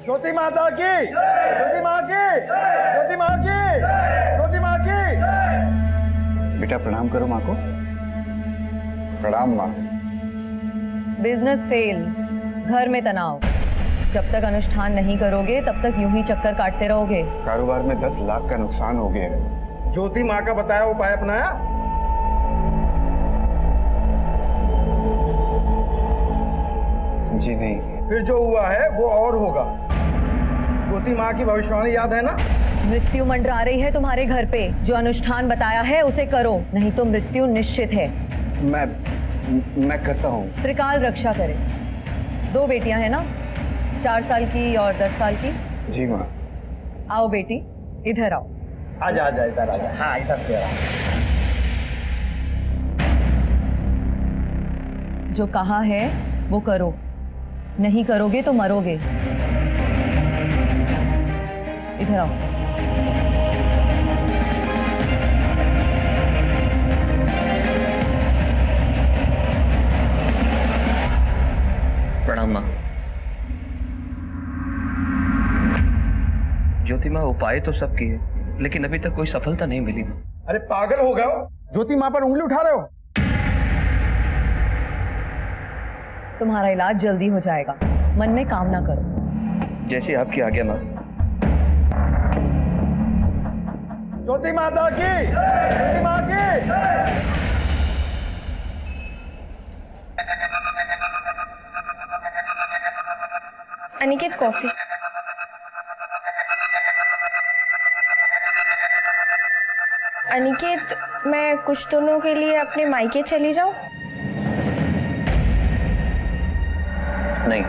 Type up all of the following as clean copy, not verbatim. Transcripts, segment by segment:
ज्योति माता की, ज्योति माँ की, ज्योति माँ की, ज्योति माँ की। बेटा प्रणाम करो माँ को। प्रणाम माँ। बिजनेस फेल, घर में तनाव। जब तक अनुष्ठान नहीं करोगे तब तक यूं ही चक्कर काटते रहोगे। कारोबार में 10 लाख का नुकसान हो गया है। ज्योति माँ का बताया उपाय अपनाया? जी नहीं। फिर जो हुआ है वो और होगा। ज्योति माँ की भविष्यवाणी याद है ना? मृत्यु मंडरा रही है तुम्हारे घर पे। जो अनुष्ठान बताया है उसे करो, नहीं तो मृत्यु निश्चित है। मैं करता हूँ। त्रिकाल रक्षा करे। 2 बेटियां हैं ना, 4 साल की और 10 साल की। जी माँ। आओ बेटी, इधर आओ। आजा आजा, इधर आजा। हाँ, इधर से आ। जो कहा है वो करो, नहीं करोगे तो मरोगे। इधर आओ। प्रणाम माँ। ज्योति माँ, उपाय तो सब किए लेकिन अभी तक कोई सफलता नहीं मिली माँ। अरे पागल हो गए हो? ज्योति माँ पर उंगली उठा रहे हो? तुम्हारा इलाज जल्दी हो जाएगा, मन में काम ना करो। जैसी आपकी आज्ञा माँ। ज्योति माता की, ज्योति माँ की। अनिकेत कॉफी। अनिकेत, मैं कुछ दिनों के लिए अपने मायके चली जाऊं? नहीं,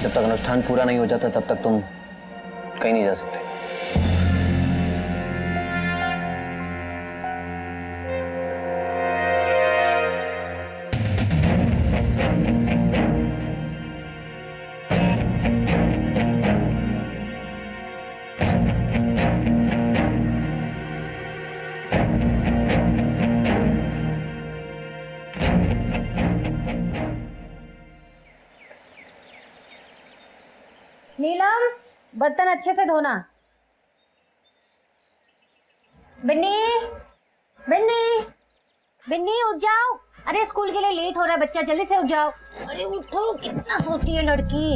जब तक अनुष्ठान पूरा नहीं हो जाता तब तक तुम कहीं नहीं जा सकते। नीलम, बर्तन अच्छे से धोना। बिन्नी, बिन्नी, बिन्नी उठ जाओ। अरे स्कूल के लिए लेट हो रहा है बच्चा, जल्दी से उठ जाओ। अरे उठो, कितना सोती है लड़की।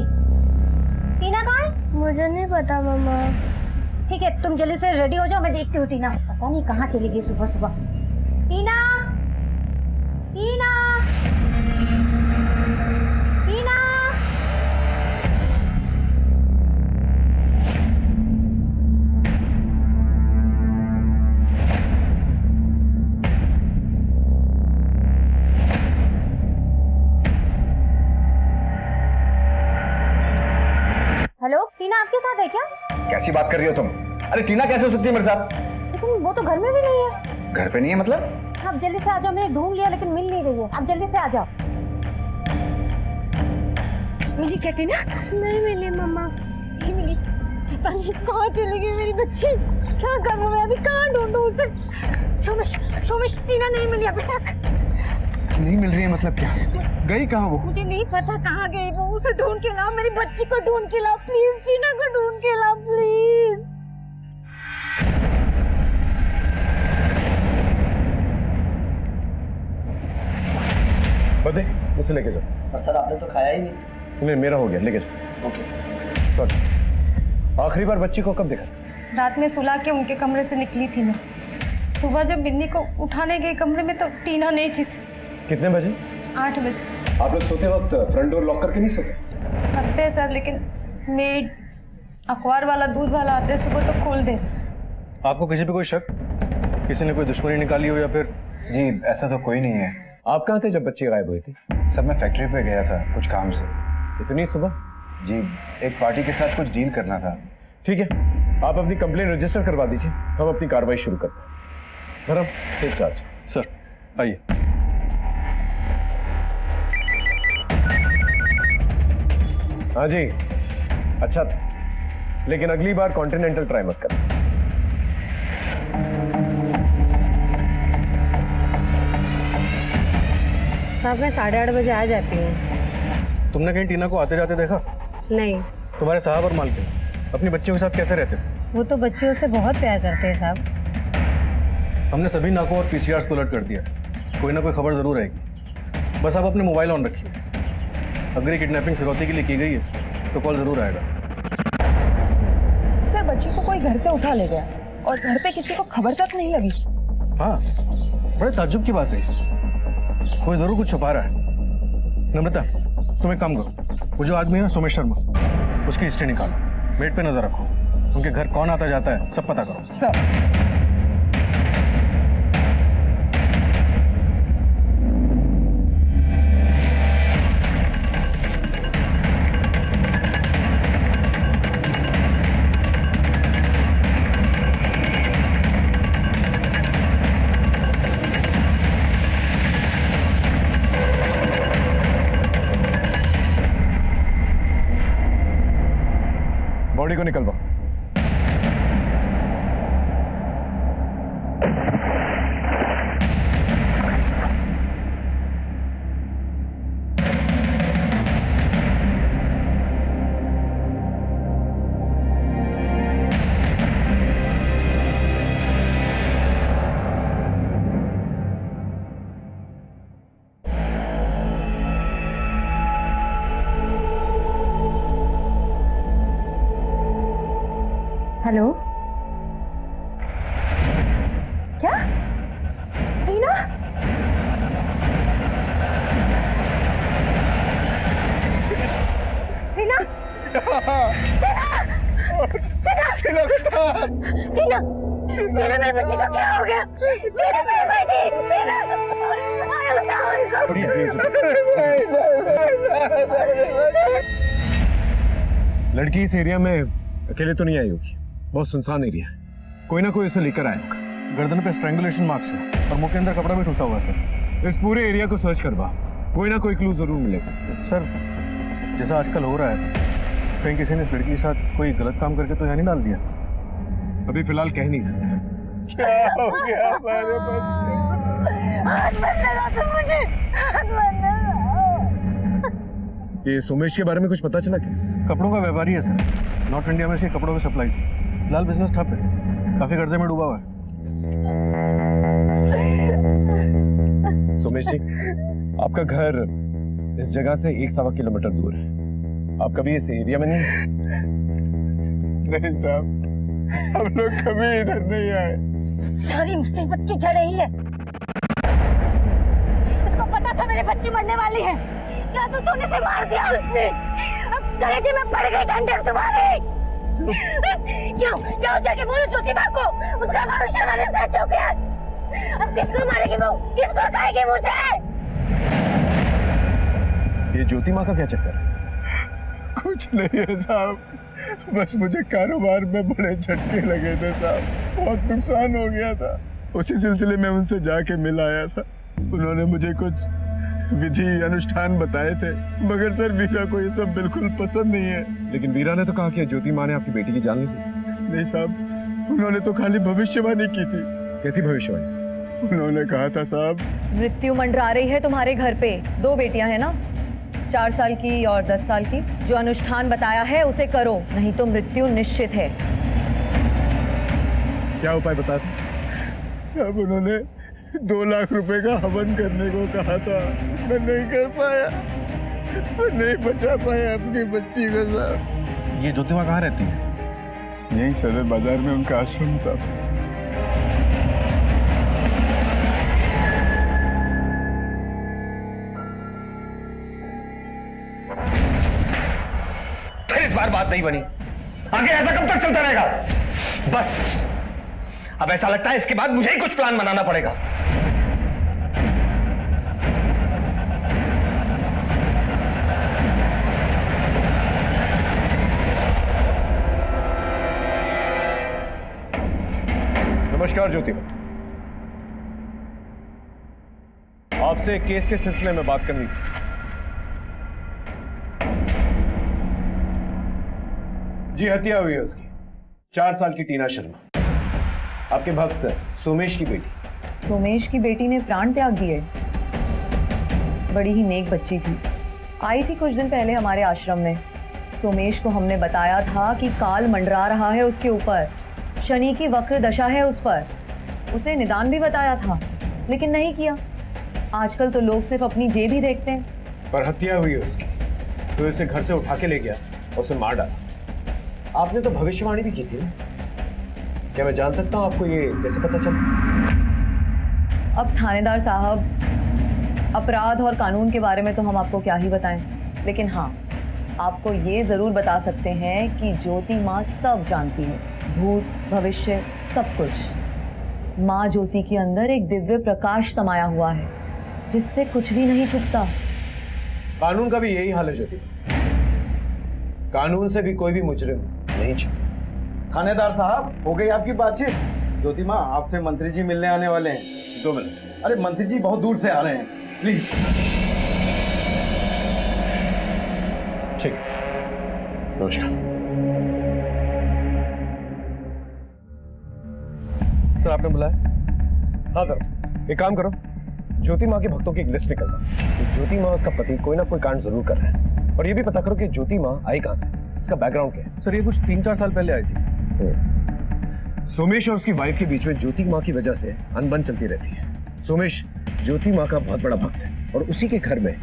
टीना कहाँ है? मुझे नहीं पता मम्मा। ठीक है, तुम जल्दी से रेडी हो जाओ, मैं देखती हूँ। टीना पता नहीं कहाँ चली गई सुबह सुबह। टीना, टीना, टीना। हेलो, टीना आपके साथ है क्या? कैसी बात कर रही हो तुम? अरे टीना कैसे हो सकती है मेरे साथ? लेकिन वो तो घर में भी नहीं है। घर पे नहीं है मतलब? आप जल्दी से आ जाओ, मैंने ढूंढ लिया लेकिन मिल नहीं रही है। आप जल्दी से आ जाओ। मिली क्या टीना? नहीं मिली मम्मा। नहीं मिली। पता नहीं कहाँ चली गई मेरी बच्ची। क्या करूँ मैं अभी, कहाँ ढूंढूं उसे? शोमिश, शोमिश, टीना नहीं मिली अभी तक। नहीं मिल रही है मतलब क्या? गई कहाँ वो? मुझे नहीं पता कहाँ गई वो। उसे ढूंढ के लाओ, मेरी बच्ची को ढूंढ के लाओ प्लीज। टीना को ढूंढ के लाओ प्लीज। बदे, इसे लेके जाओ। पर सर आपने तो खाया ही नहीं। नहीं, मेरा हो गया, लेके जाओ। Okay sir. सॉरी। आखिरी बार बच्ची को कब देखा? रात में सुला के उनके कमरे से निकली थी मैं। सुबह जब बिन्नी को उठाने गई कमरे में तो टीना नहीं थी। कितने बजे? 8 बजे। आप लोग सोते वक्त फ्रंट डोर लॉक करके नहीं सोते? करते हैं सर, लेकिन मेड, अखबार वाला, दूध वाला आते सुबह तो खोल दे। आपको किसी पे कोई शक? किसी ने कोई दुश्मनी निकाली हो या फिर? जी ऐसा तो कोई नहीं है। आप कहाँ थे जब बच्ची गायब हुई थी? सर मैं फैक्ट्री पे गया था कुछ काम से। इतनी सुबह? जी एक पार्टी के साथ कुछ डील करना था। ठीक है, आप अपनी कंप्लेंट रजिस्टर करवा दीजिए, हम अपनी कार्रवाई शुरू करते हैं। धर्म, टेक चार्ज। सर आइए। हाँ जी, अच्छा था, लेकिन अगली बार कॉन्टिनेंटल ट्राई मत करना। साहब मैं 8:30 बजे आ जाती हूँ। तुमने कहीं टीना को आते जाते देखा? नहीं। तुम्हारे साहब और मालकिन अपनी बच्चियों के साथ कैसे रहते थे? वो तो बच्चियों से बहुत प्यार करते हैं साहब। हमने सभी नाकों और पीसीआर को अलर्ट कर दिया। कोई ना कोई खबर जरूर आएगी। बस आप अपने मोबाइल ऑन रखिए। अगर ये किडनैपिंग फिरौती के लिए की गई है तो कॉल जरूर आएगा। सर बच्ची को कोई घर से उठा ले गया और घर पे किसी को खबर तक नहीं लगी। हाँ, बड़े ताज्जुब की बात है। कोई जरूर कुछ छुपा रहा है। नम्रता, तुम एक काम करो, वो जो आदमी है ना सोमेश शर्मा, उसकी हिस्ट्री निकालो, मेट पे नजर रखो, उनके घर कौन आता जाता है सब पता करो। सर बॉडी को निकलवाओ। हेलो, क्या टीना? टीना, टीना मेरे बच्चे का क्या हो गया? टीना मेरी बेटी, टीना अरे उठाओ उसको। लड़की इस एरिया में अकेले तो नहीं आई होगी, बहुत सुनसान एरिया है। कोई ना कोई उसे लेकर आया होगा। गर्दन पे स्ट्रैंगुलेशन मार्क्स है और मुंह के अंदर कपड़ा भी ठुसा हुआ है सर। इस पूरे एरिया को सर्च करवा, कोई ना कोई क्लू जरूर मिलेगा। सर, जैसा आजकल हो रहा है, कहीं किसी ने इस लड़की के साथ कोई गलत काम करके तो यहाँ नहीं डाल दिया? अभी फिलहाल कह नहीं सकते। क्या हो गया हमारे बच्चे? हाथ मत लगा तुम मुझे, हाथ मत लगाओ। ये सोमेश के बारे में कुछ पता चला क्या? कपड़ों का व्यापारी है सर। नॉर्थ इंडिया में इसकी कपड़ों की सप्लाई थी। फिलहाल बिजनेस ठप है, काफी कर्जे में डूबा हुआ है। सोमेश जी, आपका घर इस जगह से 1-1.25 किलोमीटर दूर है। आप कभी इस एरिया में नहीं? नहीं साहब, हम लोग कभी इधर नहीं आए। सारी मुसीबत की जड़ यही है। उसको पता था मेरे बच्ची मरने वाली है, जादू तूने से मार दिया उसने। अब कलेजे में पड़ गई ठंडक तुम्हारे। क्यों? जाओ जाके बोलो ज्योति माँ को, उसका भविष्य मैंने सच हो गया। अब किसको मारेगी वो? किसको खाएगी मुझे? ये ज्योति माँ का क्या चक्कर है? कुछ नहीं है साहब, बस मुझे कारोबार में बड़े झटके लगे थे साहब, बहुत नुकसान हो गया था। उसी सिलसिले में उनसे जाके मिल आया था। उन्होंने मुझे कुछ विधि अनुष्ठान बताए थे, मगर सर वीरा को ये सब बिल्कुल पसंद नहीं है। लेकिन वीरा ने तो कहा कि ज्योति माँ ने आपकी बेटी की जान ली थी। नहीं साहब, उन्होंने तो खाली भविष्यवाणी की थी। कैसी भविष्यवाणी? उन्होंने कहा था साहब, मृत्यु मंडरा रही है तुम्हारे घर पे। 2 बेटियां हैं ना, 4 साल की और 10 साल की। जो अनुष्ठान बताया है उसे करो, नहीं तो मृत्यु निश्चित है। क्या उपाय बताते? साहब उन्होंने 2 लाख रुपए का हवन करने को कहा था, मैं नहीं कर पाया, मैं नहीं बचा पाया अपनी बच्ची को साहब। ये ज्योति माँ कहाँ रहती है? यही सदर बाजार में उनका आश्रम है साहब। फिर इस बार बात नहीं बनी। आगे ऐसा कब तक चलता रहेगा? बस अब ऐसा लगता है इसके बाद मुझे ही कुछ प्लान बनाना पड़ेगा। नमस्कार ज्योति, आपसे एक केस के सिलसिले में बात करनी थी। जी, हत्या हुई है उसकी। 4 साल की टीना शर्मा, आपके भक्त सोमेश की बेटी। सोमेश की बेटी ने प्राण त्याग दिए। बड़ी ही नेक बच्ची थी, आई थी कुछ दिन पहले हमारे आश्रम में। सोमेश को हमने बताया था कि काल मंडरा रहा है उसके ऊपर, शनि की वक्र दशा है उस पर। उसे निदान भी बताया था, लेकिन नहीं किया। आजकल तो लोग सिर्फ अपनी जेब ही देखते हैं। पर हत्या हुई है उसकी, तो उसे घर से उठा के ले गया और उसे मार डाला। आपने तो भविष्यवाणी भी की थी ना? क्या मैं जान सकता हूं आपको ये कैसे पता चला? अब थानेदार साहब, अपराध और कानून के बारे में तो हम आपको क्या ही बताएं, लेकिन हाँ, आपको ये जरूर बता सकते हैं कि ज्योति माँ सब जानती है, भूत भविष्य सब कुछ। माँ ज्योति के अंदर एक दिव्य प्रकाश समाया हुआ है, जिससे कुछ भी नहीं छुपता। कानून का भी यही हाल है ज्योति। कानून से भी कोई भी मुजरिम नहीं छुपता। थानेदार साहब, हो गई आपकी बातचीत? ज्योति माँ, आपसे मंत्री जी मिलने आने वाले हैं। 2 मिनट। अरे मंत्री जी बहुत दूर से आ रहे हैं, प्लीज। ठीक है, नमस्कार। सर आपने बुलाया? हाँ सर, एक काम करो, ज्योति माँ के भक्तों की एक लिस्ट निकलवा। तो ज्योति माँ उसका पति कोई ना कोई कांड जरूर कर रहा है, और ये भी पता करो कि ज्योति माँ आई कहाँ से, इसका बैकग्राउंड क्या है। सर ये कुछ 3-4 साल पहले आई थी। सोमेश और उसकी वाइफ के बीच में ज्योति माँ की वजह से अनबन चलती रहती है। सोमेश ज्योति माँ का बहुत बड़ा भक्त है, और उसी के घर में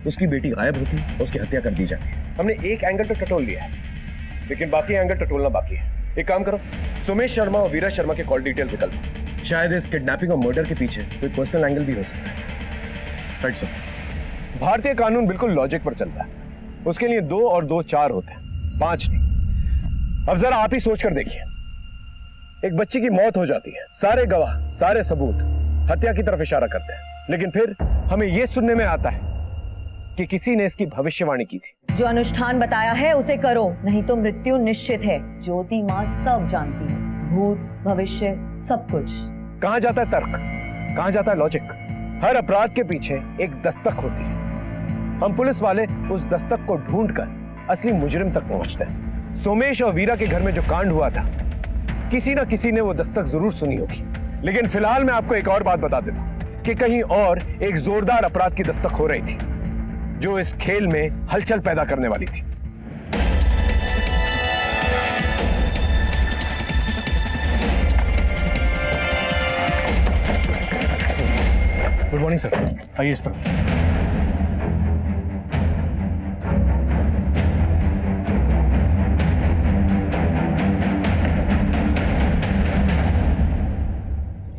उसकी बेटी गायब होती और उसकी हत्या कर दी जाती है। हमने एक एंगल पे टटोल लिया है, लेकिन बाकी एंगल टटोलना बाकी है। एक काम करो, सोमेश शर्मा और वीरा शर्मा के कॉल डिटेल्स निकल। शायद इस किडनैपिंग और मर्डर के पीछे कोई पर्सनल एंगल भी हो सकता है। Right sir. भारतीय कानून बिल्कुल लॉजिक पर चलता है। उसके लिए 2 और 2 4 होते हैं, 5 नहीं। अब जरा आप ही सोच कर देखिए, एक बच्ची की मौत हो जाती है, सारे गवाह, सारे सबूत हत्या की तरफ इशारा करते हैं, लेकिन फिर हमें यह सुनने में आता है कि किसी ने इसकी भविष्यवाणी की थी। जो अनुष्ठान बताया है उसे करो, नहीं तो मृत्यु निश्चित है। ज्योति माँ सब जानती है, भूत भविष्य सब कुछ। कहां जाता है तर्क, कहां जाता है लॉजिक? हर अपराध के पीछे एक दस्तक होती है। हम पुलिस वाले उस दस्तक को ढूंढकर असली मुजरिम तक पहुंचते हैं। सोमेश और वीरा के घर में जो कांड हुआ था, किसी ना किसी ने वो दस्तक जरूर सुनी होगी। लेकिन फिलहाल मैं आपको एक और बात बता देता हूं कि कहीं और एक जोरदार अपराध की दस्तक हो रही थी, जो इस खेल में हलचल पैदा करने वाली थी। गुड मॉर्निंग सर, आइए इस तरफ।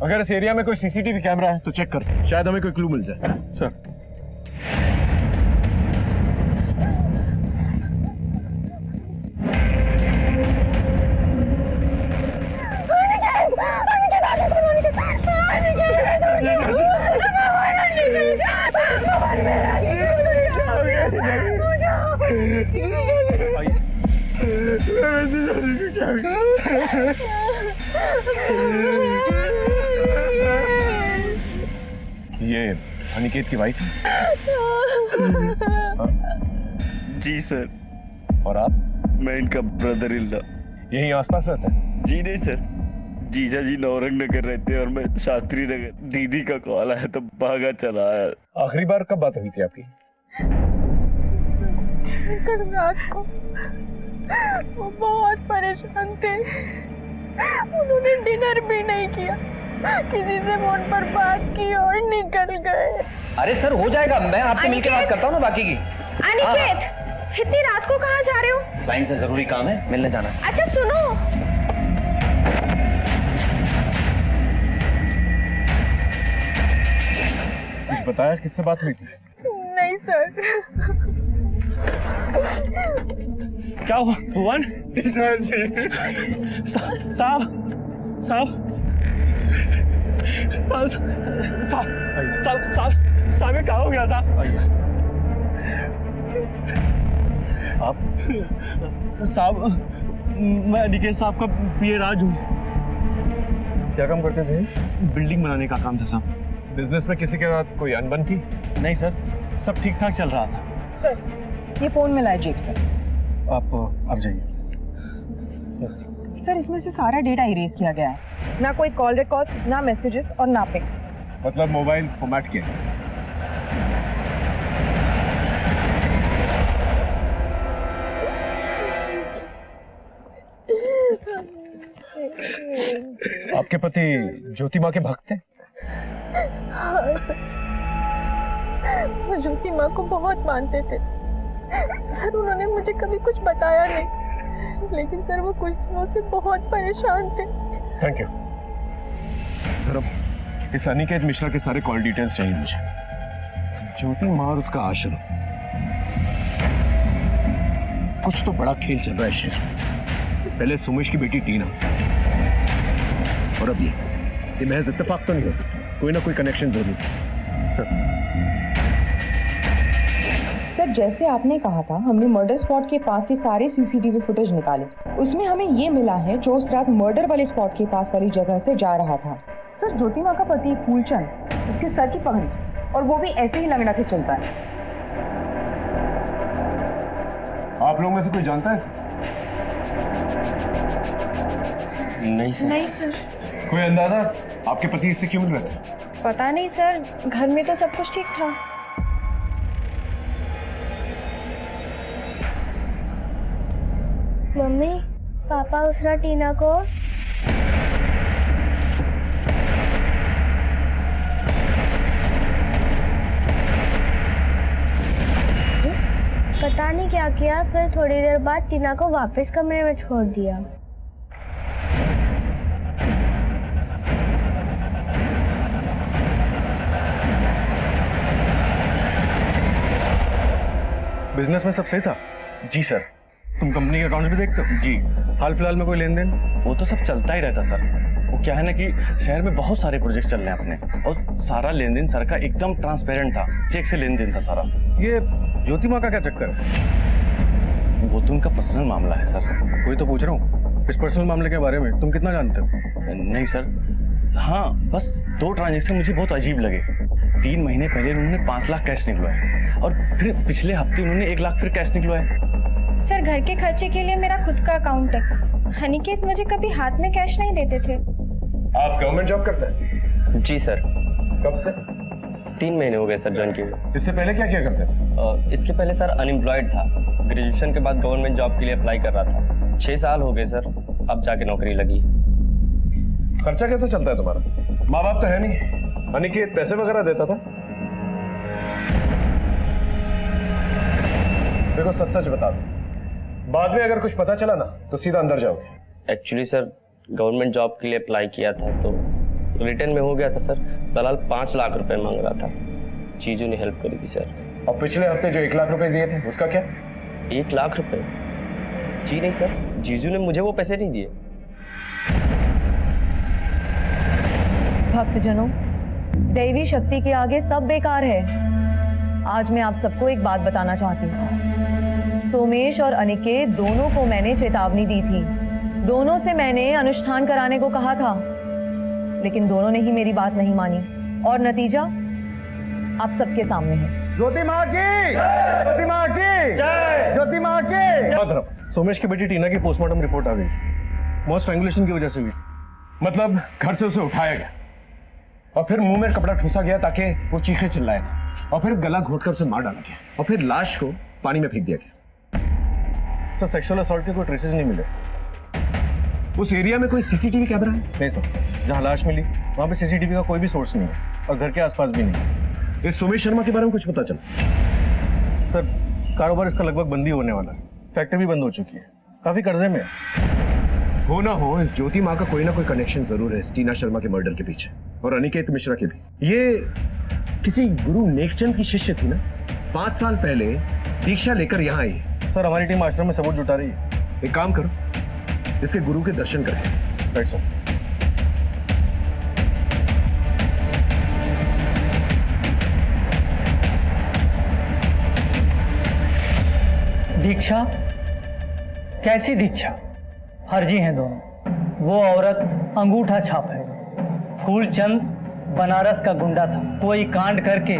अगर इस एरिया में कोई सीसीटीवी कैमरा है तो चेक कर, शायद हमें कोई क्लू मिल जाए। सर ये अनिकेत की वाइफ है? जी सर। और आप? मैं इनका ब्रदर इन लॉ। यहीं आसपास रहते हैं? जी नहीं सर, जीजा जी नौरंग नगर रहते हैं और मैं शास्त्री नगर। दीदी का कॉल आया तो भागा चला आया। आखिरी बार कब बात हुई थी आपकी? कल रात को। वो बहुत परेशान थे, उन्होंने डिनर भी नहीं किया, किसी से फोन पर बात की और निकल गए। अरे सर हो जाएगा, मैं आपसे मिलकर बात करता हूँ ना बाकी की। अनिकेत, इतनी रात को कहाँ जा रहे हो? क्लाइंट से जरूरी काम है, मिलने जाना। अच्छा सुनो, कुछ बताया किससे बात हुई थी? नहीं सर। क्या हुआ भुवन? साहब साहब साहब ये क्या हो गया साहब? आप? साहब मैं अनिकेत साहब का पीए राज हूँ। क्या काम करते थे? बिल्डिंग बनाने का काम था साहब। बिजनेस में किसी के साथ कोई अनबन थी? नहीं सर, सब ठीक ठाक चल रहा था। सर ये फोन में लाए जेब से। आप जाइए। सर इसमें से सारा डेटा इरेज किया गया है, ना कोई कॉल रिकॉर्ड्स, ना मैसेजेस और ना पिक्स। मतलब मोबाइल फॉर्मेट किया? आपके पति ज्योति माँ के भक्त हैं? हाँ सर, वो ज्योति माँ को बहुत मानते थे सर। उन्होंने मुझे कभी कुछ बताया नहीं, लेकिन सर वो कुछ दिनों से बहुत परेशान थे। Thank you sir. अब इस अनिकेत मिश्रा के सारे कॉल डिटेल्स चाहिए मुझे। ज्योति माँ और उसका आश्रम, कुछ तो बड़ा खेल चल रहा है शहर में। पहले सोमेश की बेटी टीना, और अब ये महज इत्तेफाक तो नहीं हो सकता, कोई ना कोई कनेक्शन जरूर है। सर जैसे आपने कहा था, हमने मर्डर स्पॉट के पास के सारे सीसीटीवी फुटेज निकाले। उसमें हमें ये मिला है जो उस रात मर्डर वाले स्पॉट के पास वाली जगह से जा रहा था। सर ज्योति माँ का पति फूलचंद, उसके सर की पगड़ी, और वो भी ऐसे ही लंगड़ा के चलता है। आप लोगों में से कोई जानता है इसे? नहीं सर। नहीं सर। कोई अंदाजा आपके पति इससे क्यों मिल रहे थे? पता नहीं सर, घर में तो सब कुछ ठीक था। मम्मी, पापा उस रात टीना को पता नहीं क्या किया, फिर थोड़ी देर बाद टीना को वापस कमरे में छोड़ दिया। बिजनेस में सब सही था? जी सर। तुम कंपनी के अकाउंट्स भी देखते हो? जी। हाल फिलहाल में कोई लेन देन? वो तो सब चलता ही रहता सर। वो क्या है ना कि शहर में बहुत सारे प्रोजेक्ट चल रहे हैं अपने, और सारा लेन देन सर का एकदम ट्रांसपेरेंट था, चेक से लेन देन था सारा। ये ज्योति माँ का क्या चक्कर है? वो तो उनका पर्सनल मामला है सर। वही तो पूछ रहा हूँ, इस पर्सनल मामले के बारे में तुम कितना जानते हो? नहीं सर, हाँ बस 2 ट्रांजेक्शन मुझे बहुत अजीब लगे। 3 महीने पहले उन्होंने 5 लाख कैश निकलवाए, और फिर पिछले हफ्ते उन्होंने 1 लाख फिर कैश निकलवाए। सर घर के खर्चे के लिए मेरा खुद का अकाउंट है। अनिकेत मुझे कभी हाथ में कैश नहीं देते थे। आप गवर्नमेंट जॉब करते हैं? जी सर। कब से? 3 महीने हो गए सर ज्वाइन किए। इससे पहले क्या किया करते थे? इसके पहले सर अनएम्प्लॉयड था। ग्रेजुएशन के बाद गवर्नमेंट जॉब के लिए अप्लाई कर रहा था। 6 साल हो गए सर, अब जाके नौकरी लगी। खर्चा कैसा चलता है तुम्हारा? माँ बाप तो है नहीं, अनिकेत पैसे वगैरह देता था? देखो सच सच बता दो, बाद में अगर कुछ पता चला ना तो सीधा अंदर जाओगे। एक्चुअली सर गवर्नमेंट जॉब के लिए अप्लाई किया था तो रिटर्न में हो गया था सर। दलाल 5 लाख रुपए मांग रहा था, चीजों ने हेल्प करी थी सर। और पिछले हफ्ते जो 1 लाख रुपए दिए थे उसका क्या? 1 लाख रुपए? जी नहीं सर, जीजू ने मुझे वो पैसे नहीं दिए। भक्तजनों, दैवी शक्ति के आगे सब बेकार है। आज मैं आप सबको एक बात बताना चाहती हूँ। सोमेश और अनिकेत दोनों को मैंने चेतावनी दी थी, दोनों से मैंने अनुष्ठान कराने को कहा था, लेकिन दोनों ने ही मेरी बात नहीं मानी, और नतीजा आप सबके सामने है। ज्योति माँ की, ज्योति माँ की, ज्योति माँ की। सोमेश की बेटी टीना की पोस्टमार्टम रिपोर्ट आ गई, मौत स्ट्रैंगुलेशन की वजह से हुई। मतलब घर से उसे उठाया गया और फिर मुंह में कपड़ा ठूसा गया ताकि वो चीखे चिल्लाए, और फिर गला घोटकर उसे मार डाला गया, और फिर लाश को पानी में फेंक दिया गया। सर सेक्सुअल असॉल्ट के कोई ट्रेसेस नहीं मिले। उस एरिया में कोई सीसीटीवी कैमरा है? नहीं सर, जहाँ लाश मिली वहाँ पे सीसीटीवी का कोई भी सोर्स नहीं है, और घर के आसपास भी नहीं। इस सोमेश शर्मा के बारे में कुछ पता चला? सर कारोबार इसका लगभग बंद ही होने वाला है, फैक्ट्री भी बंद हो चुकी है, काफी कर्जे में है। हो ना हो, इस ज्योति माँ का कोई ना कोई कनेक्शन जरूर है इस टीना शर्मा के मर्डर के पीछे, और अनिकेत मिश्रा के भी। ये किसी गुरु नेकचंद की शिष्य थी ना, 5 साल पहले दीक्षा लेकर यहाँ आई। सर हमारी टीम आश्रम में सबूत जुटा रही है। एक काम करो, इसके गुरु के दर्शन करें। Right sir. दीक्षा? कैसी दीक्षा? फर्जी हैं दोनों। वो औरत अंगूठा छाप है, फूलचंद बनारस का गुंडा था, कोई कांड करके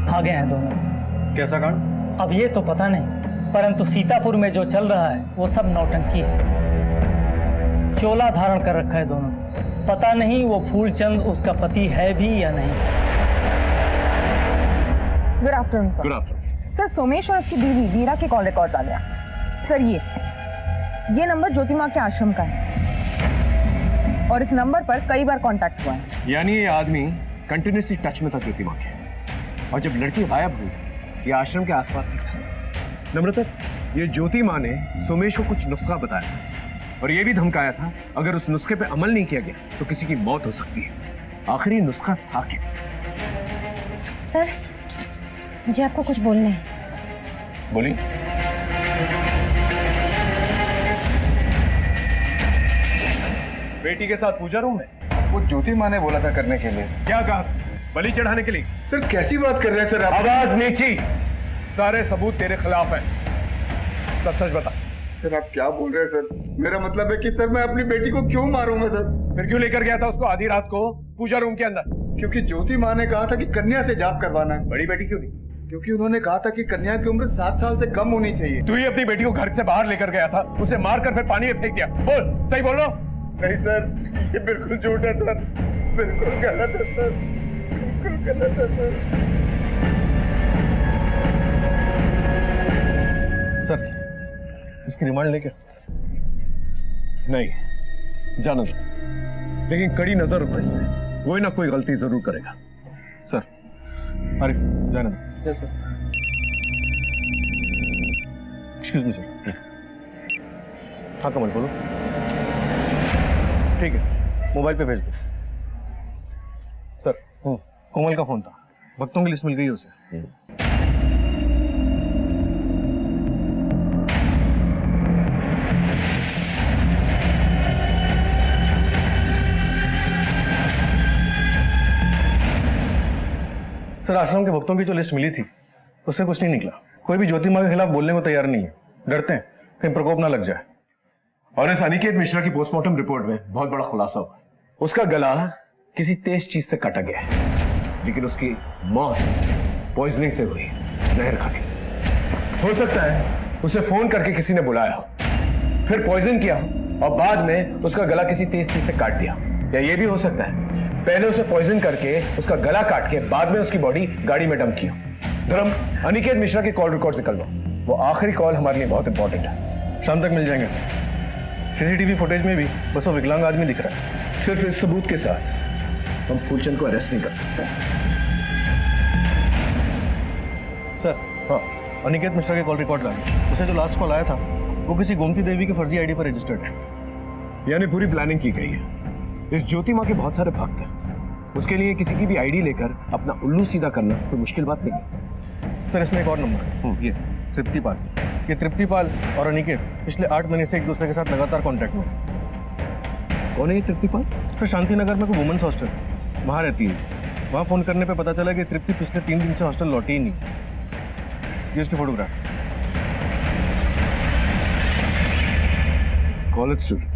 भागे हैं दोनों। कैसा कांड? अब ये तो पता नहीं, परंतु सीतापुर में जो चल रहा है वो सब नौटंकी है। चोला धारण कर रखा है दोनों, पता नहीं वो फूलचंद उसका पति है भी या नहीं। Good afternoon sir. Good afternoon sir, Somesh और उसकी बीवी वीरा के कॉल रिकॉर्ड आ गया सर। ये नंबर ज्योति माँ के आश्रम का है। और इस नंबर पर कई बार कांटेक्ट हुआ है। यानी ये आदमी कंटिन्यूसली टच में था ज्योति माँ के, और जब लड़की गायब हुई ये आश्रम के आसपास ही था। नम्रता, ये ज्योति माँ ने सोमेश को कुछ नुस्खा बताया और ये भी धमकाया था अगर उस नुस्खे पे अमल नहीं किया गया तो किसी की मौत हो सकती है। आखिर ये नुस्खा था क्या? सर, मुझे आपको कुछ बोलना है। बोली। बेटी के साथ पूजा रूम में? वो ज्योति माँ ने बोला था करने के लिए। क्या कहा? बलि चढ़ाने के लिए? सर कैसी बात कर रहे हैं सर आप? आवाज नीची। सारे सबूत तेरे खिलाफ हैं। सच सच बता। सर आप क्या बोल रहे हैं सर? मेरा मतलब है कि सर मैं अपनी बेटी को क्यों मारूंगा सर? फिर क्यों लेकर गया था उसको आधी रात को पूजा रूम के अंदर? क्योंकि ज्योति माँ ने कहा था कि कन्या से जाप करवाना है। बड़ी बेटी क्यों नहीं? क्योंकि उन्होंने कहा था कि कन्या की उम्र 7 साल से कम होनी चाहिए। तू ही अपनी बेटी को घर से बाहर लेकर गया था, उसे मारकर फिर पानी में फेंक दिया। बोल, सही बोल रहा हूं? नहीं सर, ये बिल्कुल झूठ है सर, बिल्कुल गलत है सर, बिल्कुल गलत है सर। इसकी रिमांड लेके? नहीं, जाना दो, लेकिन कड़ी नजर रखो इसमें, कोई ना कोई गलती जरूर करेगा। सर, आरिफ जाने दो। Yes sir. Excuse me sir. हाँ कमल बोलो। ठीक है, मोबाइल पे भेज दो। सर, कोमल का फोन था, भक्तों की लिस्ट मिल गई है उसे। सर, आश्रम के भक्तों की जो लिस्ट मिली थी उससे कुछ नहीं निकला। कोई भी ज्योति माँ के खिलाफ बोलने को तैयार नहीं है, डरते हैं कहीं प्रकोप ना लग जाए। और इस अनिकेत मिश्रा की पोस्टमार्टम रिपोर्ट में बहुत बड़ा खुलासा हुआ। उसका गला किसी तेज चीज से काटा गया है, लेकिन उसकी मौत पॉइजनिंग से हुई, जहर खा के। हो सकता है उसे फोन करके किसी ने बुलाया हो, फिर पॉइजन किया हो और बाद में उसका गला किसी तेज चीज से काट दिया। या ये भी हो सकता है पहले उसे पॉइजन करके उसका गला काट के बाद में उसकी बॉडी गाड़ी में डंप की हो। धर्म, अनिकेत मिश्रा के कॉल रिकॉर्ड निकलवाओ, वो आखिरी कॉल हमारे लिए बहुत इंपॉर्टेंट है। शाम तक मिल जाएंगे सर। सीसीटीवी फुटेज में भी बस वो विकलांग आदमी दिख रहा है। सिर्फ इस सबूत के साथ हम फूलचंद को अरेस्ट नहीं कर सकते। सर, हाँ, अनिकेत मिश्रा के कॉल रिकॉर्ड्स आ गए। उसे जो लास्ट कॉल आया था वो किसी गोमती देवी की फर्जी आईडी पर रजिस्टर्ड है। यानी पूरी प्लानिंग की गई है। इस ज्योति माँ के बहुत सारे भक्त हैं, उसके लिए किसी की भी आईडी लेकर अपना उल्लू सीधा करना कोई मुश्किल बात नहीं है। सर, इसमें एक और नंबर है, ये तृप्तिपाल। ये तृप्तिपाल और अनिकेत पिछले 8 महीने से एक दूसरे के साथ लगातार कांटेक्ट में। कौन है ये तृप्तिपाल? फिर शांति नगर में कोई वुमेन्स हॉस्टल वहाँ रहती है। वहाँ फोन करने पे पता चला कि तृप्ति पिछले 3 दिन से हॉस्टल लौटी ही नहीं। ये उसकी फोटोग्राफ। कॉलेज स्टूडेंट,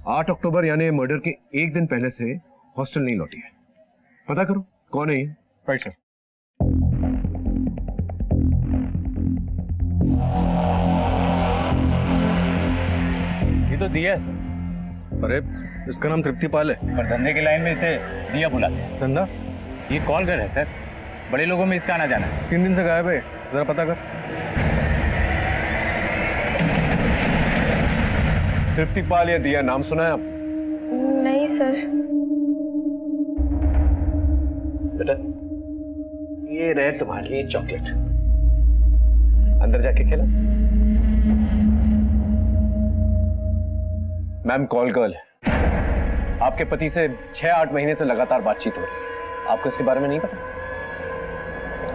8 अक्टूबर यानी मर्डर के एक दिन पहले से हॉस्टल नहीं लौटी है। पता करो कौन है ये। Right sir. ये तो दिया है सर। अरे इसका नाम तृप्तिपाल है, पर धंधे की लाइन में इसे दिया बुलाते हैं। धंधा? ये कॉल कर है सर, बड़े लोगों में इसका आना जाना है। 3 दिन से गायब है, जरा पता कर। तृप्तिपाल या दिया नाम सुना है आप? नहीं सर। बेटा, ये रहे तुम्हारे लिए चॉकलेट, अंदर जाके खेला। मैम, कॉल गर्ल है। आपके पति से 6-8 महीने से लगातार बातचीत हो रही है, आपको इसके बारे में नहीं पता?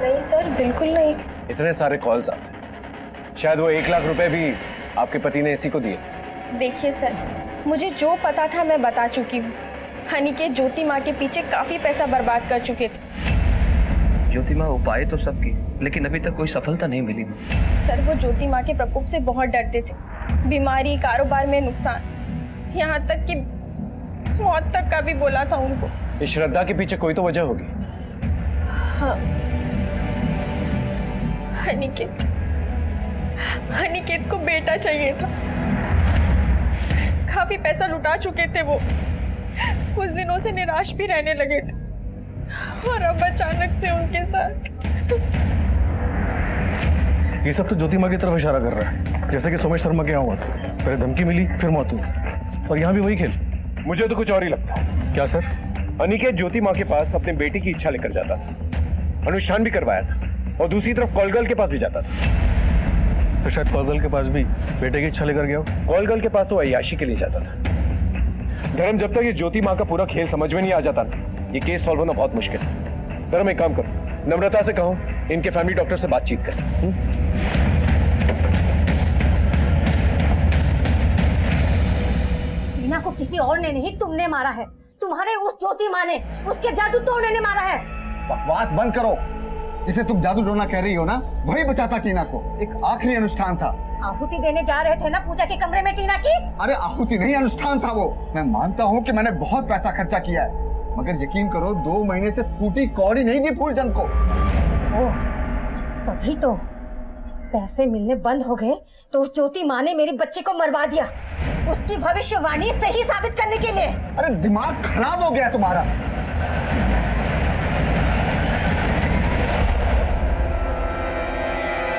नहीं सर, बिल्कुल नहीं। इतने सारे कॉल्स आते हैं, शायद वो 1 लाख रुपए भी आपके पति ने इसी को दिए थे। देखिए सर, मुझे जो पता था मैं बता चुकी हूँ। अनिकेत ज्योति माँ के पीछे काफी पैसा बर्बाद कर चुके थे। ज्योति माँ उपाय तो सब की, लेकिन अभी तक कोई सफलता नहीं मिली। सर, वो ज्योति माँ के प्रकोप से बहुत डरते थे। बीमारी, कारोबार में नुकसान, यहाँ तक कि मौत तक का भी बोला था उनको। इस श्रद्धा के पीछे कोई तो वजह होगी। हाँ, अनिकेत को बेटा चाहिए था। काफी पैसा लुटा चुके थे वो, कुछ दिनों से निराश भी रहने लगे थे, और अब अचानक से उनके साथ। ये सब तो ज्योति माँ की तरफ इशारा कर रहा है, जैसे कि सोमेश शर्मा के यहाँ हुआ था। पहले धमकी मिली, फिर मौत हुई, और यहाँ भी वही खेल। मुझे तो कुछ और ही लगता है। क्या सर? अनिकेत ज्योति माँ के पास अपने बेटी की इच्छा लेकर जाता था, अनुष्ठान भी करवाया था, और दूसरी तरफ कॉलगर्ल के पास भी जाता था। तो शायद कॉलगर्ल के पास भी बेटे की इच्छा लेकर गया हो। कॉलगर्ल के पास तो अय्याशी के लिए जाता था। धर्म, जब तक ये ज्योति माँ का पूरा खेल समझ में नहीं आ जाता ना, ये केस सॉल्व होना बहुत मुश्किल है। धर्म, एक काम करो, नम्रता से कहो इनके फैमिली डॉक्टर से बातचीत कर। टीना को किसी और ने नहीं, तुमने मारा है। तुम्हारे उस ज्योति माँ ने, उसके जादू टोने ने मारा है। बकवास बंद करो। जिसे तुम जादू टोना कह रही हो ना, वही बचाता टीना को। एक आखिरी अनुष्ठान था। आहुति देने जा रहे थे ना पूजा के कमरे में टीना की। अरे आहुति नहीं, अनुष्ठान था वो। मैं मानता हूँ कि मैंने बहुत पैसा खर्चा किया है, मगर यकीन करो 2 महीने से फूटी कौड़ी नहीं दी फूलचंद को। ओह, तभी तो पैसे मिलने बंद हो गए तो उस ज्योति माँ ने मेरे बच्चे को मरवा दिया, उसकी भविष्यवाणी सही साबित करने के लिए। अरे दिमाग खराब हो गया तुम्हारा।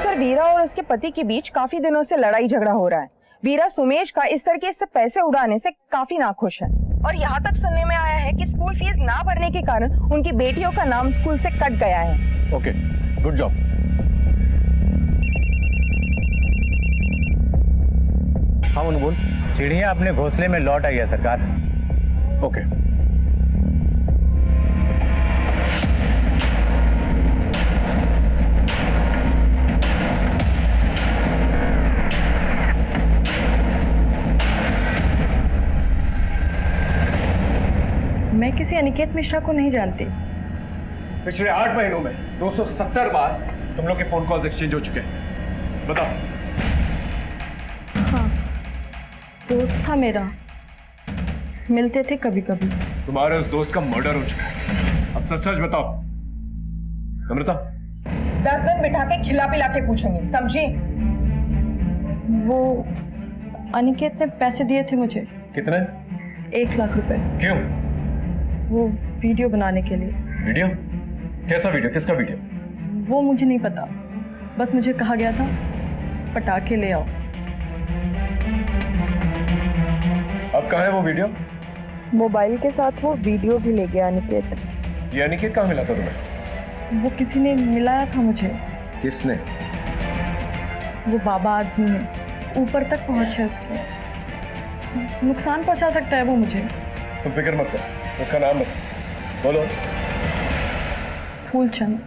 सर, वीरा और उसके पति के बीच काफी दिनों से लड़ाई झगड़ा हो रहा है। वीरा सुमेश का इस तरीके से पैसे उड़ाने से काफी नाखुश है, और यहाँ तक सुनने में आया है कि स्कूल फीस ना भरने के कारण उनकी बेटियों का नाम स्कूल से कट गया है। Okay, good job. हाँ मनु बोल। चिड़िया अपने घोंसले में लौट आई है सरकार। ओके। मैं किसी अनिकेत मिश्रा को नहीं जानती। पिछले 8 महीनों में 270 बार तुम लोग के फोन कॉल्स एक्सचेंज हो चुके हैं। बताओ। हाँ, दोस्त था मेरा, मिलते थे कभी कभी। तुम्हारे उस दोस्त का मर्डर हो चुका है, अब सच सच बताओ। नम्रता, 10 दिन बिठा के खिला पिला के पूछेंगे, समझी? वो अनिकेत ने पैसे दिए थे मुझे। कितने? 1 लाख रुपए। क्यों? वो वीडियो बनाने के लिए। वीडियो? कैसा वीडियो? किसका वीडियो? वो मुझे नहीं पता, बस मुझे कहा गया था पटाखे ले आओ। अब कहाँ है वो वीडियो? मोबाइल के साथ वो वीडियो भी ले गया अनिकेत। ये अनिकेत कहाँ मिला था तुम्हें? वो किसी ने मिलाया था मुझे। किसने? वो बाबा आदमी है, ऊपर तक पहुंच है उसके, नुकसान पहुंचा सकता है वो मुझे। तुम फिक्र मत करो, उसका नाम बता, बोलो। फूलचंद।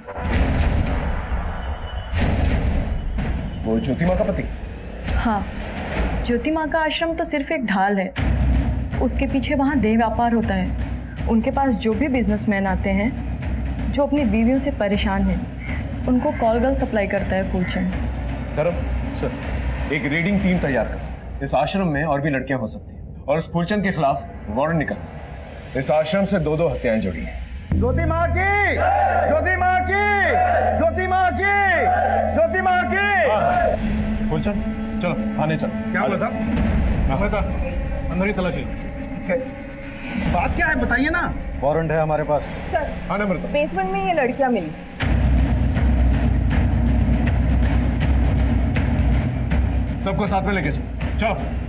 वो ज्योति माँ का पति? हाँ, ज्योति माँ का आश्रम तो सिर्फ एक ढाल है, उसके पीछे वहाँ देह व्यापार होता है। उनके पास जो भी बिजनेसमैन आते हैं जो अपनी बीवियों से परेशान हैं, उनको कॉल गर्ल सप्लाई करता है फूलचंद। धर्म सर, एक रीडिंग टीम तैयार करो। इस आश्रम में और भी लड़कियां हो सकती हैं, और उस फूलचंद के खिलाफ वारंट निकल। इस आश्रम से 2 हत्याएं जुड़ी हैं। ज्योति माँ की, ज्योति माँ की, ज्योति माँ की, ज्योति माँ की। फूलचंद, चलो थाने चलो। क्या हुआ था? नम्रता, अंदर ही तलाशी लो। बात क्या है बताइए ना। वारंट है हमारे पास। सर, हाँ नम्रता, बेसमेंट में ये लड़कियां मिली। सबको साथ में लेके चलो। चलो।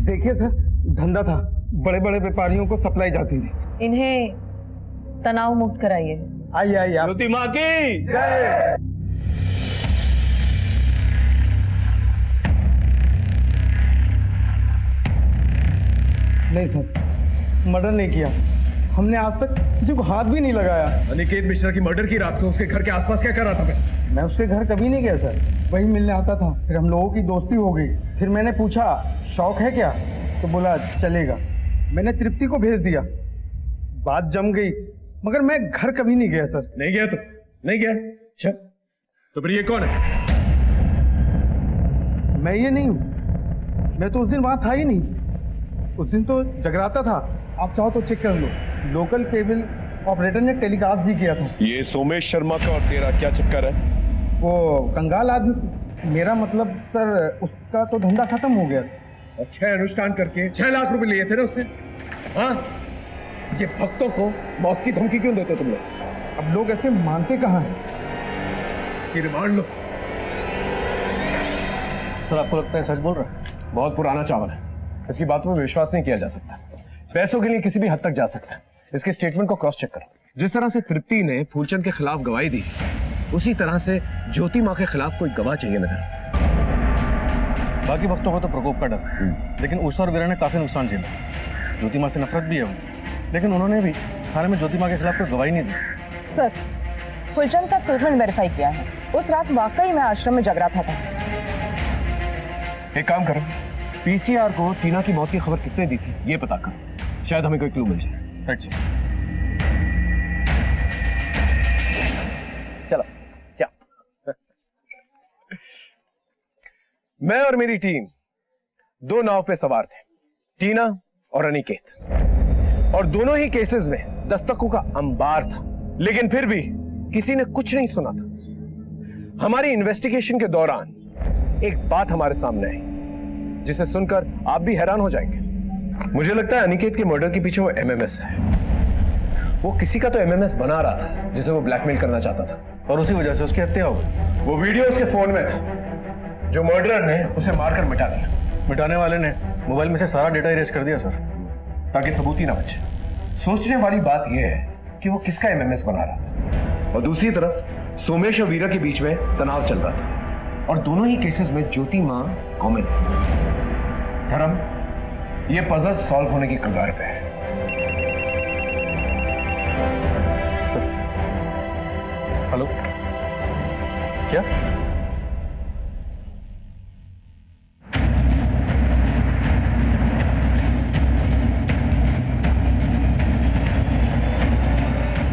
देखिए सर, धंधा था, बड़े बड़े व्यापारियों को सप्लाई जाती थी। इन्हें तनाव मुक्त कराइए। आइए आइए। ज्योति माँ की जय। नहीं सर, मर्डर नहीं किया हमने, आज तक किसी को हाथ भी नहीं लगाया। अनिकेत मिश्रा की मर्डर की रात को उसके घर के आसपास क्या कर रहा था? मैं उसके घर कभी नहीं गया सर, वही मिलने आता था, फिर हम लोगों की दोस्ती हो गई। फिर मैंने पूछा शौक है क्या, तो बोला चलेगा। मैंने तृप्ति को भेज दिया, बात जम गई, मगर मैं घर कभी नहीं गया सर। नहीं गया तो नहीं गया। अच्छा, तो फिर ये कौन है? मैं ये नहीं हूँ, मैं तो उस दिन वहां था ही नहीं। उस दिन तो जगराता था, आप चाहो तो चेक कर लो। लोकल केबल ऑपरेटर ने टेलीकास्ट भी किया था। ये सोमेश शर्मा का और तेरा क्या चक्कर है? वो कंगाल आदमी मेरा मतलब सर उसका तो धंधा खत्म हो गया था। और 6 अनुष्ठान करके 6 लाख रुपए लिए थे ना उससे। हाँ, ये भक्तों को मौत की धमकी क्यों देते तुम लोग? अब लोग ऐसे मानते कहाँ हैं? कि रिमांड लो। सर आपको लगता है सच बोल रहा है? बहुत पुराना चावल है, इसकी बातों में विश्वास नहीं किया जा सकता। पैसों के लिए किसी भी हद तक जा सकता है। इसके स्टेटमेंट को क्रॉस चेक करो। जिस तरह से तृप्ति ने फूलचंद के खिलाफ गवाही दी, उसी तरह से ज्योति माँ के खिलाफ कोई गवाह चाहिए नजर। बाकी भक्तों को तो प्रकोप का डर, लेकिन उषा और वीरा ने काफी नुकसान झेला। ज्योति माँ से नफरत भी है वो, लेकिन उन्होंने भी थाने में ज्योति माँ के खिलाफ कोई गवाही नहीं दी। सर, फुलचंद का स्टेटमेंट वेरीफाई किया है। उस रात वाकई में आश्रम में जग रहा था। एक काम करो, पीसीआर को टीना की मौत की खबर किसने दी थी ये पता करो, शायद हमें कोई क्लू मिल जाए। Right sir. चलो क्या? मैं और मेरी टीम 2 नाव पे सवार थे, टीना और अनिकेत, और दोनों ही केसेस में दस्तकों का अंबार था, लेकिन फिर भी किसी ने कुछ नहीं सुना था। हमारी इन्वेस्टिगेशन के दौरान एक बात हमारे सामने आई जिसे सुनकर आप भी हैरान हो जाएंगे। मुझे लगता है अनिकेत के मर्डर के पीछे वो एमएमएस है। वो किसी का तो एमएमएस बना रहा था जिसे वो ब्लैकमेल करना चाहता था, और उसी वजह से उसकी हत्या हो गई। वो वीडियो उसके फोन में था जो मर्डरर ने उसे मारकर मिटा दिया। मिटाने वाले ने मोबाइल में से सारा डेटा इरेज कर दिया सर, ताकि सबूत ही ना बचे। सोचने वाली बात यह है कि वो किसका एमएमएस बना रहा था, और दूसरी तरफ सोमेश और वीरा के बीच में तनाव चल रहा था, और दोनों ही केसेस में ज्योति मां कॉमन है। धर्म, ये पजल सॉल्व होने की कगार पे है। सर, हेलो, क्या?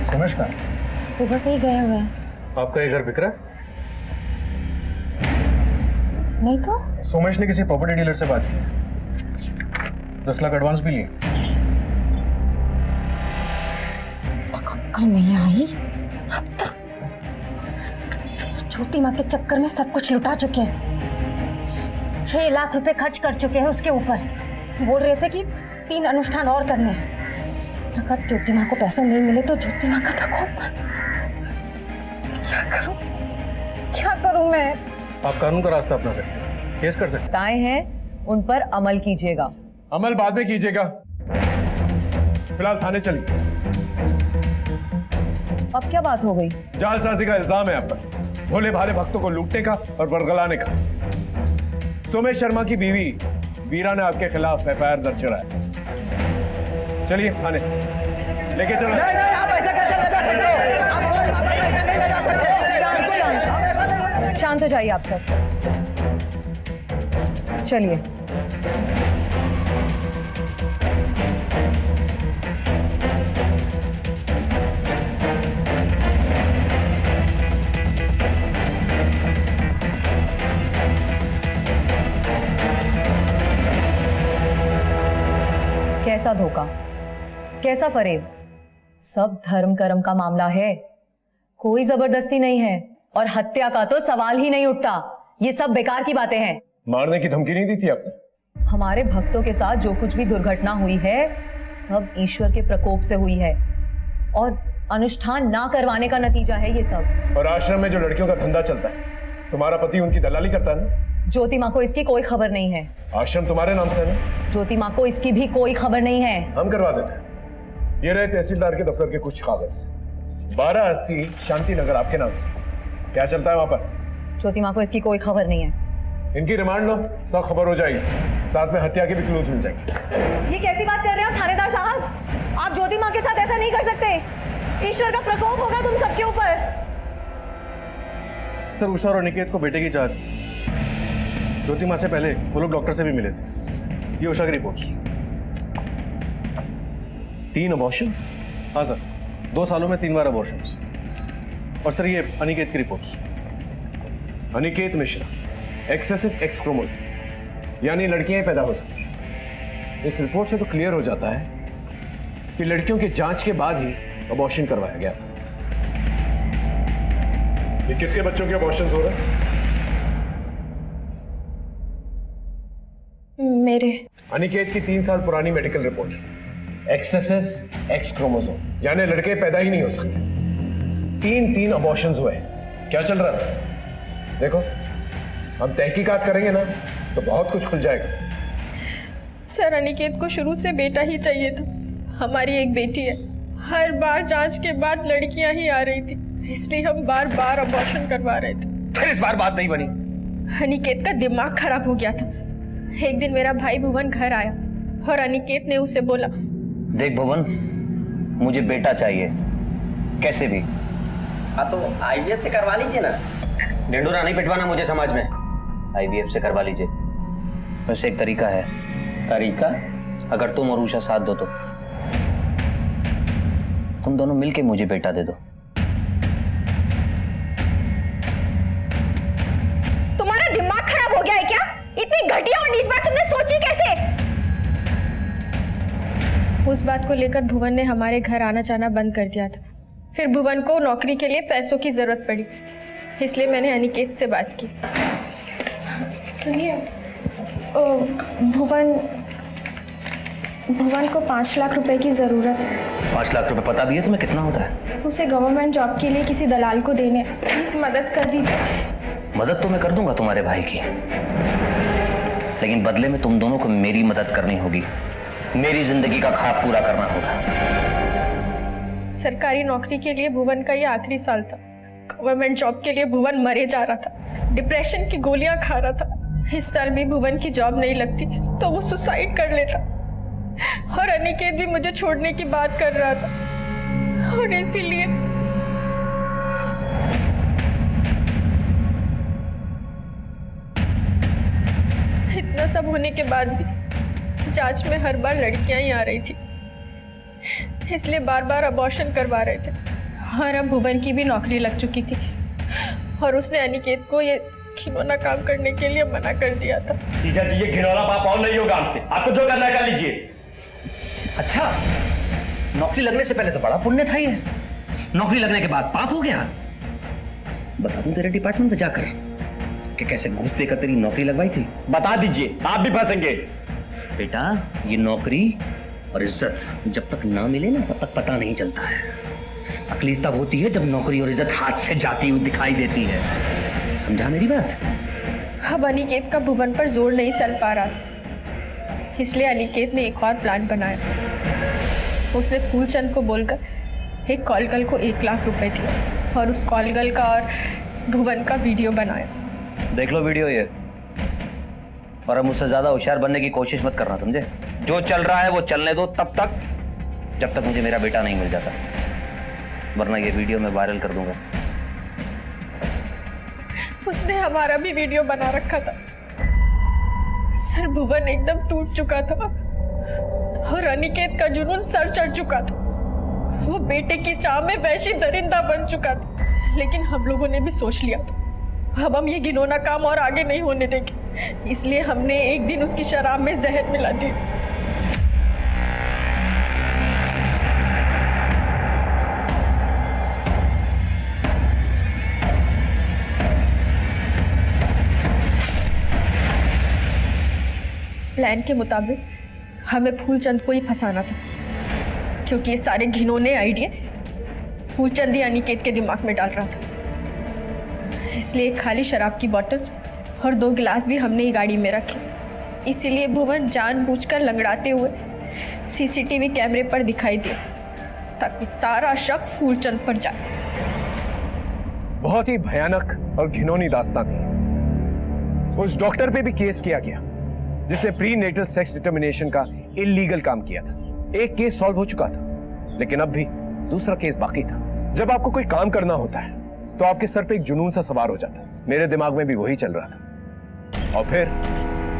सोमेश का सुबह से ही गए हुए हैं। आपका ये घर बिक रहा है? नहीं तो सोमेश ने किसी प्रॉपर्टी डीलर से बात की, 10 लाख एडवांस भी लिए। अक्ल नहीं आई अब तक। छोटी माँ के चक्कर में सब कुछ लुटा चुके हैं। 6 लाख रुपए खर्च कर चुके हैं उसके ऊपर। बोल रहे थे कि 3 अनुष्ठान और करने हैं। अगर ज्योति माँ को पैसे नहीं मिले तो ज्योति माँ का प्रकोप। क्या करूं मैं? आप कानून का रास्ता अपना सकते हैं, केस कर सकते बताए हैं, उन पर अमल कीजिएगा। अमल बाद में कीजिएगा, फिलहाल थाने चलिए। अब क्या बात हो गई? जालसाजी का इल्जाम है आप पर, भोले भाले भक्तों को लूटने का और बरगलाने का। सोमेश शर्मा की बीवी वीरा ने आपके खिलाफ एफआईआर दर्ज कराया। चलिए थाने लेके चलो। आप ऐसा कैसे लगा सकते हो? शांत हो जाइए आप सब, चलिए। कैसा धोखा, कैसा फरेब, सब धर्म कर्म का मामला है, कोई जबरदस्ती नहीं है, और हत्या का तो सवाल ही नहीं उठता। ये सब बेकार की बातें हैं। मारने की धमकी नहीं दी थी आपने? हमारे भक्तों के साथ जो कुछ भी दुर्घटना हुई है सब ईश्वर के प्रकोप से हुई है, और अनुष्ठान ना करवाने का नतीजा है ये सब। और आश्रम में जो लड़कियों का धंधा चलता है, तुम्हारा पति उनकी दलाली करता है ना? ज्योति माँ को इसकी कोई खबर नहीं है। आश्रम तुम्हारे नाम से है ना? ज्योति माँ को इसकी भी कोई खबर नहीं है। हम करवा देते हैं। ये रहे तहसीलदार के दफ्तर के कुछ कागज, 1280 शांति नगर आपके नाम से। क्या चलता है वहां पर? ज्योति माँ को इसकी कोई खबर नहीं है। इनकी रिमांड लो, सब खबर हो जाएगी, साथ में हत्या के भी क्लूज मिल जाएंगे। ये कैसी बात कर रहे हो थानेदार साहब? आप ज्योति माँ के साथ ऐसा नहीं कर सकते। ईश्वर का प्रकोप होगा तुम सबके ऊपर। सर, उषा और अनिकेत को बेटे की चाहत। ज्योति माँ से पहले वो लोग डॉक्टर से भी मिले थे। ये उषा की रिपोर्ट्स। 3 अबॉर्शन? हाँ सर, 2 सालों में 3 बार अबॉर्शन। और सर ये अनिकेत की reports. Aniket Mishra, excessive x chromosome, यानी लड़कियां पैदा हो सकती हैं। इस रिपोर्ट से तो क्लियर हो जाता है कि लड़कियों की जांच के बाद ही अबॉर्शन करवाया गया था। ये किसके बच्चों के अबॉर्शंस हो रहे हैं? मेरे। अनिकेत की 3 साल पुरानी medical report, excessive x chromosome, यानी लड़के पैदा ही नहीं हो सकते। 3 अबॉर्शंस हुए। क्या चल रहा था? देखो, हम तहकीकात करेंगे ना तो बहुत कुछ खुल जाएगा। सर, अनिकेत को शुरू से बेटा ही चाहिए था। हमारी एक बेटी है। हर बार जांच के बाद लड़कियां ही आ रही थी, इसलिए हम बार बार अबॉर्शन करवा रहे थे। फिर इस बार बात नहीं बनी। अनिकेत का दिमाग खराब हो गया था। एक दिन मेरा भाई भुवन घर आया और अनिकेत ने उसे बोला, देख भुवन, मुझे बेटा चाहिए कैसे भी। हाँ तो आईवीएफ से करवा लीजिए ना। ढिंडोरा नहीं पिटवाना मुझे समाज में, आईवीएफ से करवा लीजिए। वैसे एक तरीका है। तरीका? अगर तुम और उषा साथ दो तो तुम दोनों मिलके मुझे बेटा दे दो। तुम्हारा दिमाग खराब हो गया है क्या? इतनी घटिया और नीच बात तुमने सोची कैसे? उस बात को लेकर भुवन ने हमारे घर आना जाना बंद कर दिया था। फिर भुवन को नौकरी के लिए पैसों की जरूरत पड़ी, इसलिए मैंने अनिकेत से बात की। सुनिए, भुवन को 5 लाख रुपए की ज़रूरत है। 5 लाख रुपए पता भी है तुम्हें कितना होता है? उसे गवर्नमेंट जॉब के लिए किसी दलाल को देने, प्लीज मदद कर दीजिए। मदद तो मैं कर दूंगा तुम्हारे भाई की, लेकिन बदले में तुम दोनों को मेरी मदद करनी होगी। मेरी जिंदगी का ख्वाब पूरा करना होगा। सरकारी नौकरी के लिए भुवन का ये आखिरी साल था। गवर्नमेंट जॉब के लिए भुवन मरे जा रहा था, डिप्रेशन की गोलियां खा रहा था। इस साल भी भुवन की जॉब नहीं लगती तो वो सुसाइड कर लेता, और अनिकेत भी मुझे छोड़ने की बात कर रहा था। और इसीलिए इतना सब होने के बाद भी जांच में हर बार लड़कियां ही आ रही थी, इसलिए बार बार अबॉर्शन करवा रहे थे। और अब भुवन की भी नौकरी लग चुकी थी और उसने अनिकेत को ये घिनौना काम करने के लिए मना कर दिया था। जीजा जी, ये घिनौना पाप और नहीं होगा हमसे। आपको जो करना है कर लीजिए। अच्छा, नौकरी लगने से पहले तो बड़ा पुण्य था ये, नौकरी लगने के बाद पाप हो गया। बता दूं तेरे डिपार्टमेंट में जाकर कि कैसे घूस देकर तेरी नौकरी लगवाई थी? बता दीजिए, आप भी फंसेंगे। बेटा, ये नौकरी और इज्जत जब तक ना मिले ना तब तक पता नहीं चलता है। अकली तब होती है जब नौकरी और इज्जत हाथ से जाती हुई दिखाई देती है। समझा मेरी बात? अब अनिकेत का भुवन पर जोर नहीं चल पा रहा था, इसलिए अनिकेत ने एक और प्लान बनाया। उसने फूलचंद को बोलकर एक कॉल गर्ल को 1 लाख रुपए दिए और उस कॉल गर्ल का और भुवन का वीडियो बनाया। देख लो वीडियो ये, और अब मुझसे ज्यादा होशियार बनने की कोशिश मत करना, समझे? जो चल रहा है वो चलने दो तब तक, जब तक मुझे मेरा बेटा नहीं मिल जाता, वरना ये वीडियो मैं वायरल कर दूंगा। उसने हमारा भी वीडियो बना रखा था। सर, भुवन एकदम टूट चुका था और अनिकेत का जुनून सर चढ़ चुका था। वो बेटे की चाह में वैसी दरिंदा बन चुका था, लेकिन हम लोगों ने भी सोच लिया था अब हम ये घिनौना काम और आगे नहीं होने देंगे, इसलिए हमने एक दिन उसकी शराब में जहर मिला दी। प्लान के मुताबिक हमें फूलचंद को ही फंसाना था, क्योंकि ये सारे घिनौने आइडिया फूलचंद ही अनिकेत के दिमाग में डाल रहा था। इसलिए एक खाली शराब की बोतल और 2 गिलास भी हमने ही गाड़ी में रखे। इसीलिए भुवन जानबूझकर लंगड़ाते हुए सीसीटीवी कैमरे पर दिखाई दिया, ताकि सारा शक फूलचंद पर जाए। बहुत ही भयानक और घिनौनी दास्तां थी। उस डॉक्टर पे भी केस किया गया जिसने प्री नेटल सेक्स डिटर्मिनेशन का इलीगल काम किया था। एक केस सॉल्व हो चुका था, लेकिन अब भी दूसरा केस बाकी था। जब आपको कोई काम करना होता है तो आपके सर पे एक जुनून सा सवार हो जाता है। मेरे दिमाग में भी वही चल रहा था, और फिर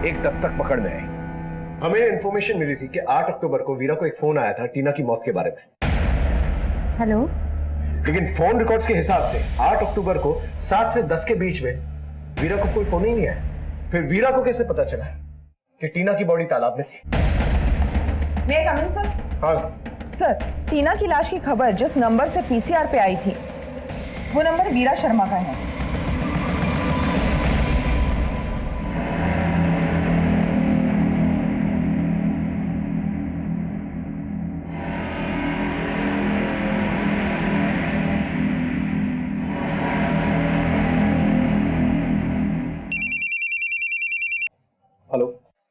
एक दस्तक पकड़ में आई। हमें इंफॉर्मेशन मिली थी कि 8 अक्टूबर को वीरा को एक फोन आया था टीना की मौत के बारे में। हेलो? लेकिन फोन रिकॉर्ड्स के हिसाब से 8 अक्टूबर को 7 से 10 के बीच में वीरा को कोई फोन ही नहीं आया। फिर वीरा को कैसे पता चला कि टीना की बॉडी तालाब में थी? मैं कम इन सर? हाँ सर, टीना की लाश की खबर जिस नंबर से पीसीआर पे आई थी वो नंबर वीरा शर्मा का है।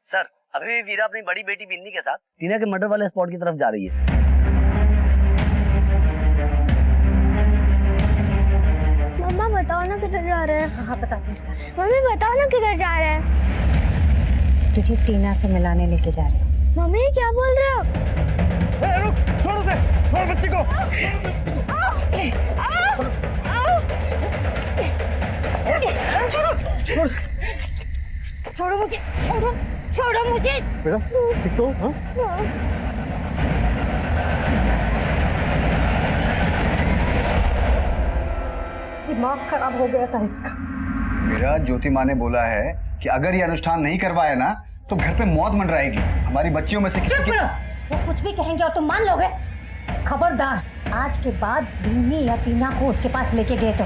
सर अभी भी वीरा अपनी बड़ी बेटी बिन्नी के साथ टीना के मर्डर वाले स्पॉट की तरफ जा रही है। मम्मा बताओ ना किधर जा रहे हैं। हाँ बताती हूँ। मम्मी बताओ ना किधर जा रहे हैं। तुझे टीना से मिलाने लेके जा रहे हैं। मम्मी क्या बोल रहे हो? रुक, छोड़ उसे, छोड़ बच्ची को। छोड़ो मुझे, छोड़ो मुझे। बेटा ठीक तो? हाँ? दिमाग खराब हो गया था इसका। मेरा ज्योति माँ ने बोला है कि अगर ये अनुष्ठान नहीं करवाए ना तो घर पे मौत मंडराएगी। हमारी बच्चियों में से किसी की। वो कुछ भी कहेंगे और तुम मान लोगे? खबरदार, आज के बाद बिन्नी या टीना को उसके पास लेके गए तो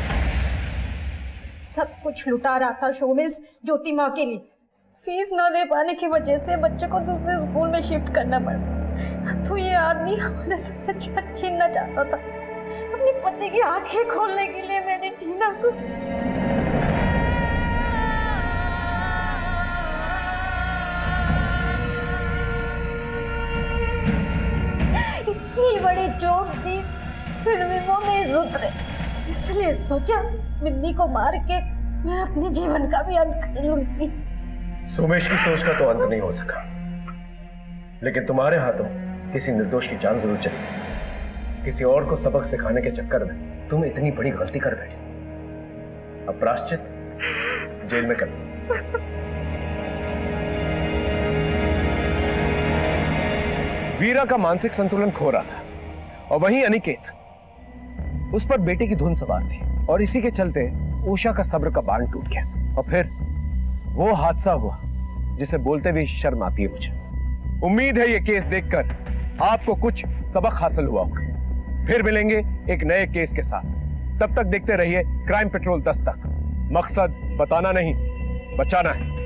सब कुछ लुटा रहा था शोमिस ज्योति माँ के लिए। फीस ना दे पाने की वजह से बच्चे को दूसरे स्कूल में शिफ्ट करना पड़ा। तो ये आदमी हमारे सर से छत छीनना चाहता था। अपने पति की आंखें खोलने के लिए मैंने टीना को इतनी बड़ी चोट दी, फिर भी वो नहीं सुधरे। इसलिए सोचा बिन्नी को मार के मैं अपने जीवन का भी अंत कर लूंगी। सोमेश की सोच का तो अंत नहीं हो सका, लेकिन तुम्हारे हाथों किसी निर्दोष की जान जरूर चली। किसी और को सबक सिखाने के चक्कर में तुम इतनी बड़ी गलती कर बैठे। अब प्रायश्चित जेल में करना। वीरा का मानसिक संतुलन खो रहा था और वहीं अनिकेत, उस पर बेटे की धुन सवार थी और इसी के चलते उषा का सब्र का बांध टूट गया और फिर वो हादसा हुआ जिसे बोलते हुए शर्म आती है मुझे। उम्मीद है ये केस देखकर आपको कुछ सबक हासिल हुआ होगा। फिर मिलेंगे एक नए केस के साथ। तब तक देखते रहिए क्राइम पेट्रोल 10 तक। मकसद बताना नहीं, बचाना है।